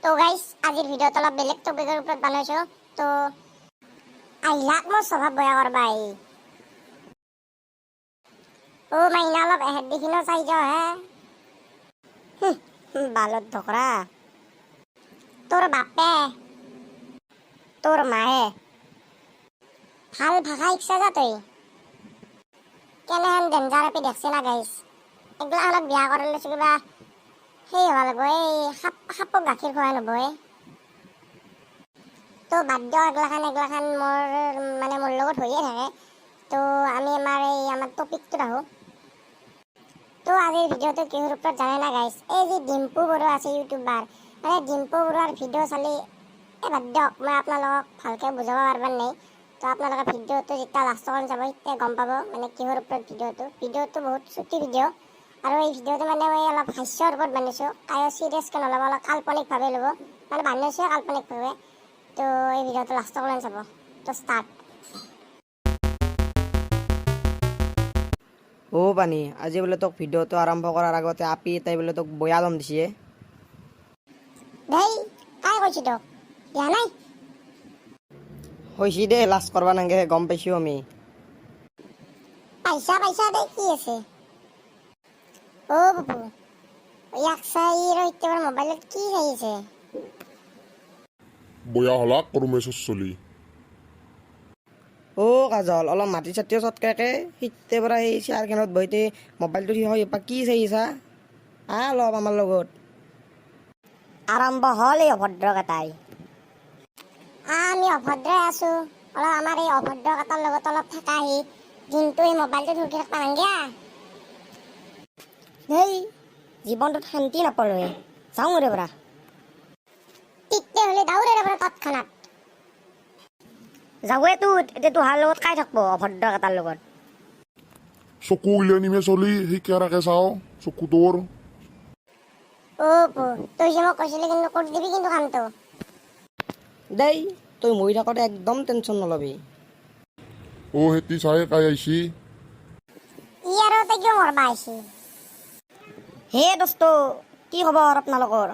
তো গাইস আজিৰ ভিডিঅ'ত অলপ বেলেগ টপিকৰ ওপৰত বনাইছো। তো আইলাক মোৰ স্বভাৱ বয়া কৰবা আহি মাইনা অলপ এহেদ দেখিনো চাই যাও হে বালত ধকৰা তোৰ বাপে তোৰ মায়ে ভাল ভাষা শিকছা যা তই কেনেহেন ডেঞ্জাৰ আপি দেখছি না গাইছ এগলা অলপ বিয়া কৰি লৈছো কিবা সেই হ'ব লাগিব এই সাপক গাখীৰ খুৱাই নবই তো বাদ দিয়ক এগলাখান মোৰ লগত হৈয়ে থাকে। তো আমি আমাৰ টপিকটোত আহোঁ। তো আজিৰ ভিডিঅ'টো কিহৰ ওপৰত জানে না গাইছ, এই যে ডিম্পু বৰুৱা আছে ইউটিউবাৰ, মানে ডিম্পু বৰুৱাৰ ভিডিঅ' চালি বাদ দিয়ক, মই আপোনালোকক ভালকৈ বুজাব পাৰিব নাই। তো আপোনালোকে ভিডিঅ'টো যেতিয়া লাষ্টলৈ যাব তেতিয়া গম পাব মানে কিহৰ ওপৰত ভিডিঅ'টো বহুত চুটি ভিডিঅ' আৰু এই ভিডিঅ'টো মানে মই অলপ হাস্যৰ ওপৰত বনাইছোঁ। কায়ো চিৰিয়াছকৈ নল'ব, অলপ কাল্পনিকভাৱে ল'ব, মানে বনাইছোঁ কাল্পনিকভাৱে। তো এই ভিডিঅ'টো লাষ্টলৈ চাব। তো ষ্টাৰ্ট। পানী আজি বোলে তোক ভিডিঅ'টো আৰম্ভ কৰাৰ আগতে আপি তাই বোলে তোক বয়া দম দিছে। দেই কাই কৈছি তোক দিয়া নাই হৈছি দে, লাজ কৰবা নাংগে, গম পাইছোঁ আমি। পাইছা দে কি আছে বাবু ইয়াক চাই এতিয়া মোবাইলত কি চাই আছে বয়া হলাক ৰমেশৰ চলি। কাজল অলপ মাটি চাটিও চটকাকে সিতে পৰা সেই চেয়াৰখনত বহিতে মোবাইলটো হয় কি চাইছা অলপ আমাৰ লগত আৰম্ভ হ'ল এই অভদ্ৰকেইটাই। আমি অভদ্ৰই আছো, অলপ আমাৰ এই অভদ্ৰকেইটাৰ লগত অলপ থাকাহি দিনটো এই মোবাইলটো ধৰি থাকিব নালাগে। সেই জীৱনটোত শান্তি নাপালোৱে, যাওঁ ৰে পৰা। তেতিয়াহ'লে দাউৰে পৰা তৎক্ষণাত যাওঁৱেতো এতিয়া তোহাৰ লগত কাই থাকব অভদ্ৰকেইটাৰ লগত। চকু উলিয়াই নিমে চলি সেই কেৰাকে চাওঁ চকু তোৰ। তই যে মোক কৈছিলি কিন্তু কৰি দিবি কিন্তু কামটো। দেই তই মৰি থাকোঁতে একদম টেনশ্যন নলবি। সেতি চাই কাই আহিছি। ই আৰু তই কিয় মৰবা আহিছি। হে দোস্ত, কি খবৰ আপোনালোকৰ?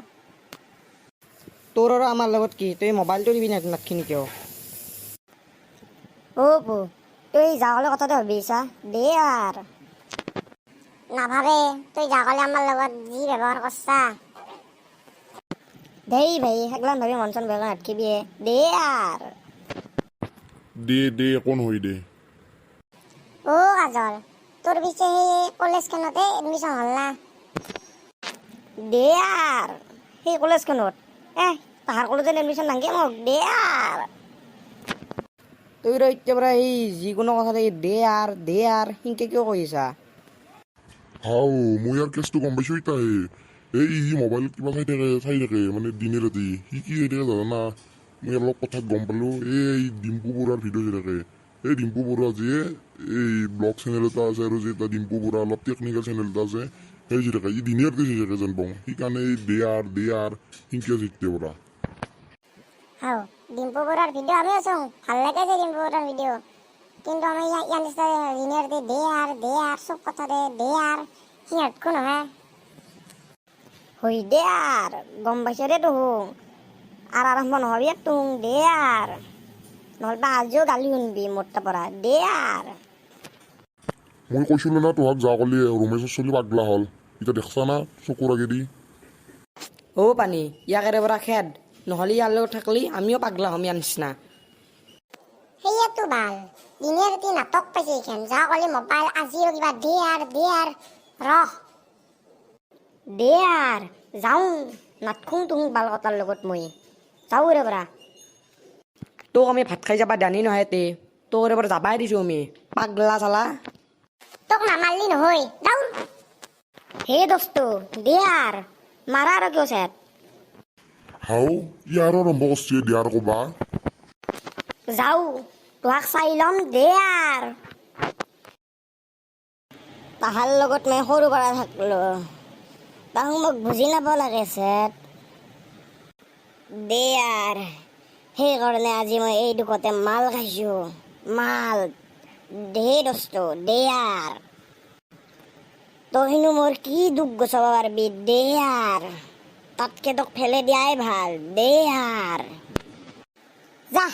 তোৰ আৰু আমাৰ লগত কি, তই মোবাইলটো দিবি নাখিনি কিয়? তই যাবলৈ কথাটো ভাবিছা দে আৰ। নাভাবে তই যাকলে আমাৰ লগত যি ব্যৱহাৰ কৰছা। দেই ভাই সেইগিলান ভাবি মন চন বেয়া নাটকিবি দে আৰ। দে কোন হৈ দে। কাজল তোৰ পিছে সেই কলেজখনতে এডমিশ্যন হ'ল না? দে আৰ সেই কলেজখনত তাহাৰ কলেজত এডমিশ্যন নাংগে মোক দে আৰ। তই এতিয়া পৰা এই যিকোনো কথাতে দে আৰ সিনকে কিয় কৈছা? মই ইয়াৰ কেছটো গম পাইছোঁ ইতাই। সি মোবাইলত কিবা চাই থাকে মানে দিনে ৰাতি। সি কি চাই থাকে জানা না? মই অলপ কথাত গম পালোঁ, এই ডিম্পু বৰুৱাৰ ভিডিঅ' চাই থাকে। এই ডিম্পু বৰুৱা যিয়ে এই ব্লগ চেনেল এটা আছে আৰু যে এটা ডিম্পু বৰুৱা অলপ টেকনিকেল চেনেল এটা আছে, সেই চাই থাকে। ই দিনে ৰাতি চাই থাকে যেন পাওঁ, সেইকাৰণে এই দে আৰ সিনকে জিতে পৰা। ডিম্পু বৰুৱাৰ ভিডিঅ' আমিও চাওঁ, ভাল লাগে যে ডিম্পু বৰুৱাৰ ভিডিঅ'। কিন্তু আমি ইয়াৰ নিচিনা দিনে ৰাতি দে আৰ চব কথাতে দে আৰ সিহঁতকো নহয়। হৈ দে আৰ গম পাইছ দে তোহুং আৰু আৰম্ভ নহবি তোহুং দে আৰ, নহ'লে আজিও গালি শুনবি মোৰ তাৰ পৰা দে আৰ। মই কৈছিলোঁ না তোহাক যা কলি ৰমেশৰ চলি পাগলা হ'ল, এতিয়া দেখছা না চকুৰ আগেদি। পানী ইয়াক এৰে পৰা খেদ, নহ'লে ইয়াৰ লগত থাকলি আমিও পাগলা হ'ম ইয়াৰ নিচিনা। সেয়াতো ভাল, দিনে ৰাতি নাটক পাইছে এইখান। যা কলি মোবাইল আজিও কিবা দে আৰ ৰহ দে আৰ যাওঁ নাটখোং তোহুং বাল কটাৰ লগত মই যাওঁ ৰে পৰা। তোক আমি ভাত খাই যাবা দানি নহয় তে, তোক এৰে পৰা যাবাই দিছোঁ আমি পাগলা চালা। তোক নামাৰলি নহয় দাউৰ। হে দোস্ত দে আৰ মাৰা আৰু কিয় চেট। ই আৰু আৰম্ভ কৰিছে দিয়াৰ ক'বা। যাওঁ তোহাক চাই ল'ম দে আৰ। তাহাৰ লগত মই সৰু পৰা থাকলো, তাহুং মোক বুজি নাপাব লাগে চেট দে আৰ। সেইকাৰণে আজি মই এই দুখতে মাল খাইছোঁ মাল দে দোস্ত দে আৰ। তইনো মোৰ কি দুখ গুচাব পাৰিবি দে আৰ। তাতকে তোক ফেলে দিয়াই ভাল দে আৰ যা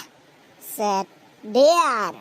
চেট দে আৰ